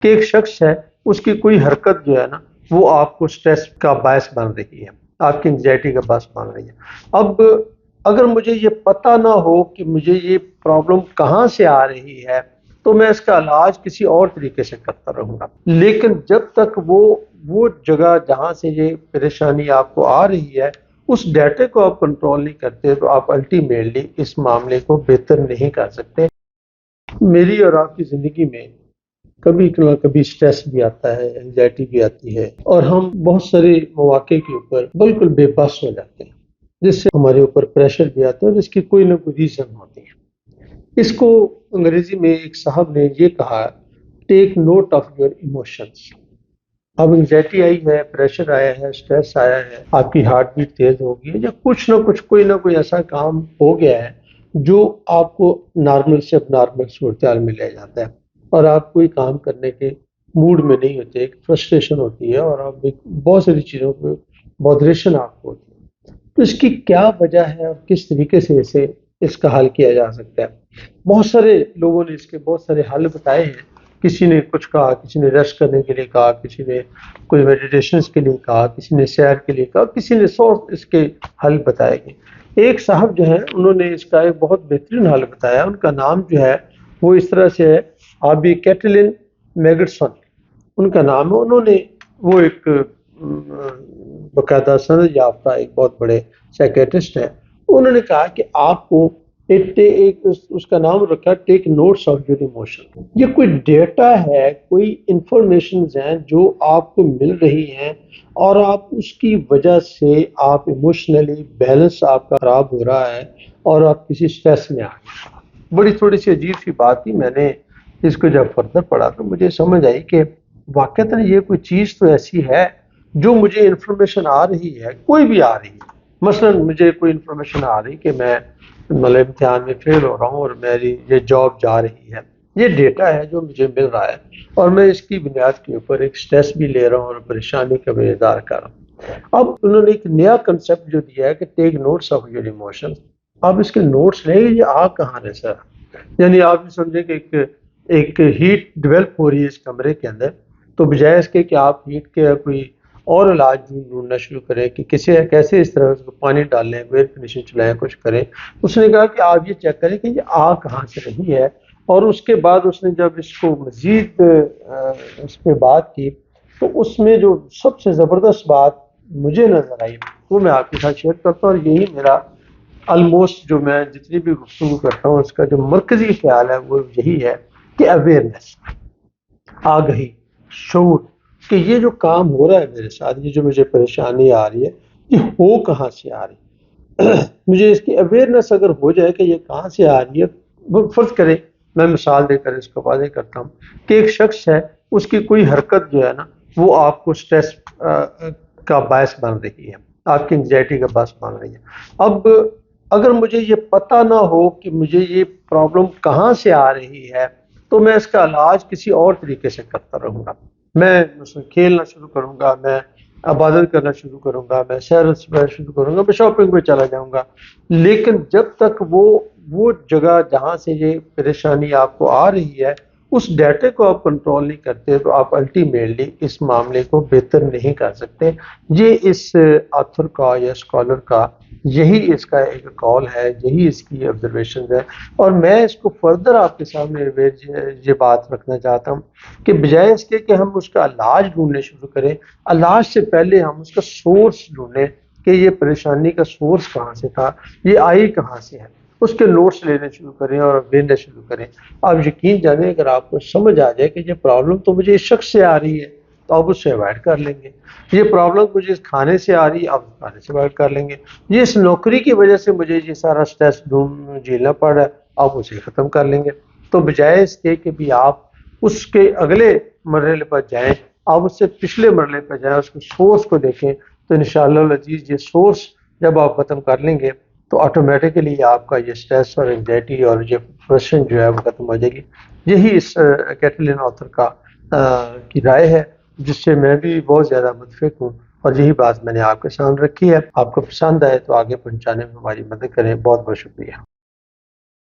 کہ ایک شخص ہے اس کی کوئی حرکت جو ہے نا وہ آپ کو سٹریس کا باعث بن رہی ہے، آپ کی انگزائٹی کا باعث بن رہی ہے۔ اب اگر مجھے یہ پتہ نہ ہو کہ مجھے یہ پرابلم کہاں سے آ رہی ہے تو میں اس کا علاج کسی اور طریقے سے کرتا رہوں گا، لیکن جب تک وہ جگہ جہاں سے یہ پریشانی آپ کو آ رہی ہے اس ڈیٹے کو آپ کنٹرول نہیں کرتے تو آپ الٹیمیٹلی اس معاملے کو بہتر نہیں کر سکتے۔ میری اور آپ کی زندگی میں کبھی نہ کبھی سٹریس بھی آتا ہے، انگزائٹی بھی آتی ہے، اور ہم بہت سارے مواقع کے اوپر بالکل بے بس ہو جاتے ہیں، جس سے ہمارے اوپر پریشر بھی آتا ہے اور اس کی کوئی نہ کوئی ریزن ہوتی ہے۔ اس کو انگریزی میں ایک صاحب نے یہ کہا، take note of your emotions. اب انگزائٹی آئی ہے، پریشر آیا ہے، سٹریس آیا ہے، آپ کی ہارٹ بیٹ تیز ہو گئی ہے، یا کچھ نہ کچھ کوئی نہ کوئی ایسا کام ہو گیا ہے جو آپ کو نارمل سے اب نارمل صورتحال میں لے جاتا ہے اور آپ کوئی کام کرنے کے موڈ میں نہیں ہوتے، ایک فرسٹریشن ہوتی ہے اور آپ بہت ساری چیزوں پہ بودریشن آپ کو ہوتی ہے۔ تو اس کی کیا وجہ ہے اور کس طریقے سے اس کا حل کیا جا سکتا ہے؟ بہت سارے لوگوں نے اس کے بہت سارے حل بتائے ہیں، کسی نے کچھ کہا، کسی نے ریسٹ کرنے کے لیے کہا، کسی نے کوئی میڈیٹیشنز کے لیے کہا، کسی نے سیر کے لیے کہا، کسی نے اس کے حل بتائے گئے۔ ایک صاحب جو ہے انہوں نے اس کا ایک بہت بہترین حل بتایا، ان کا نام جو ہے وہ اس طرح سے ہے، آبی کیٹلن میگڈسن ان کا نام ہے۔ انہوں نے وہ ایک باقاعدہ سند یافتہ ایک بہت بڑے سائیکیٹرسٹ ہیں، انہوں نے کہا کہ آپ کو اس کا نام رکھا ٹیک نوٹس آف یور ایموشن۔ یہ کوئی ڈیٹا ہے، کوئی انفارمیشنز ہیں جو آپ کو مل رہی ہیں اور آپ اس کی وجہ سے آپ ایموشنلی بیلنس آپ کا خراب ہو رہا ہے اور آپ کسی سٹریس میں آ گئے۔ بڑی تھوڑی سی عجیب سی بات تھی، میں نے اس کو جب فردر پڑھا تو مجھے سمجھ آئی کہ واقعتاً یہ کوئی چیز تو ایسی ہے جو مجھے انفارمیشن آ رہی ہے، کوئی بھی آ رہی ہے۔ مثلا مجھے کوئی انفارمیشن آ رہی کہ میں امتحان میں فیل ہو رہا ہوں اور میری یہ جاب جا رہی ہے، یہ ڈیٹا ہے جو مجھے مل رہا ہے اور میں اس کی بنیاد کے اوپر ایک سٹریس بھی لے رہا ہوں اور پریشانی کا بھی اظہار کر رہا ہوں۔ اب انہوں نے ایک نیا کنسیپٹ جو دیا ہے کہ ٹیک نوٹس آف یور ایموشن۔ آپ اس کے نوٹس لیں گے، یہ آ کہاں ہے سر؟ یعنی آپ یہ سمجھیں کہ ایک ہیٹ ڈیولپ ہو رہی ہے اس کمرے کے اندر، تو بجائے اس کے کہ آپ ہیٹ کے کوئی اور علاج ڈھونڈنا شروع کریں کہ کیسے اس طرح پانی ڈال لیں، ایئر کنڈیشن چلائیں، کچھ کریں، اس نے کہا کہ آپ یہ چیک کریں کہ یہ آ کہاں سے رہی ہے۔ اور اس کے بعد اس نے جب اس کو مزید اس پہ بات کی تو اس میں جو سب سے زبردست بات مجھے نظر آئی وہ میں آپ کے ساتھ شیئر کرتا ہوں، اور یہی میرا آلموسٹ جو میں جتنی بھی گفتگو کرتا ہوں اس کا جو مرکزی خیال ہے وہ یہی ہے کہ اویئرنیس، آگہی، شعور کہ یہ جو کام ہو رہا ہے میرے ساتھ، یہ جو مجھے پریشانی آ رہی ہے، یہ ہو کہاں سے آ رہی ہے۔ مجھے اس کی اویئرنیس اگر ہو جائے کہ یہ کہاں سے آ رہی ہے، فرض کریں میں مثال دے کر اس کو واضح کرتا ہوں کہ ایک شخص ہے اس کی کوئی حرکت جو ہے نا وہ آپ کو سٹریس کا باعث بن رہی ہے، آپ کی انگزائٹی کا باعث بن رہی ہے۔ اب اگر مجھے یہ پتہ نہ ہو کہ مجھے یہ پرابلم کہاں سے آ رہی ہے تو میں اس کا علاج کسی اور طریقے سے کرتا رہوں گا۔ میں مثلا کھیلنا شروع کروں گا، میں عبادت کرنا شروع کروں گا، میں سیر شروع کروں گا، میں شاپنگ پہ چلا جاؤں گا، لیکن جب تک وہ جگہ جہاں سے یہ پریشانی آپ کو آ رہی ہے اس ڈیٹے کو آپ کنٹرول نہیں کرتے تو آپ الٹیمیٹلی اس معاملے کو بہتر نہیں کر سکتے۔ یہ اس آتھر کا یا اسکالر کا یہی اس کا ایک قول ہے، یہی اس کی آبزرویشن ہے، اور میں اس کو فردر آپ کے سامنے یہ بات رکھنا چاہتا ہوں کہ بجائے اس کے کہ ہم اس کا علاج ڈھونڈنے شروع کریں، علاج سے پہلے ہم اس کا سورس ڈھونڈیں کہ یہ پریشانی کا سورس کہاں سے تھا، یہ آئی کہاں سے ہے، اس کے نوٹس لینے شروع کریں اور لینا شروع کریں۔ آپ یقین جانیں اگر آپ کو سمجھ آ جائے کہ یہ پرابلم تو مجھے اس شخص سے آ رہی ہے تو آپ اس سے اوائڈ کر لیں گے، یہ پرابلم مجھے اس کھانے سے آ رہی ہے آپ اس کھانے سے اوائڈ کر لیں گے، یہ اس نوکری کی وجہ سے مجھے یہ سارا سٹریس جھیلنا پڑ رہا ہے آپ اسے ختم کر لیں گے۔ تو بجائے اس کے کہ بھی آپ اس کے اگلے مرحلے پر جائیں، آپ اس سے پچھلے مرحلے پر جائیں، اس کے سورس کو دیکھیں، تو انشاءاللہ العزیز یہ سورس جب آپ ختم کر لیں گے تو آٹومیٹیکلی آپ کا یہ سٹریس اور انگزائٹی اور یہ فرسٹریشن جو ہے وہ ختم ہو جائے گی۔ یہی اس کیٹلن آتھر کا کی رائے ہے جس سے میں بھی بہت زیادہ متفق ہوں، اور یہی بات میں نے آپ کے سامنے رکھی ہے۔ آپ کو پسند آئے تو آگے پہنچانے میں ہماری مدد کریں۔ بہت بہت شکریہ۔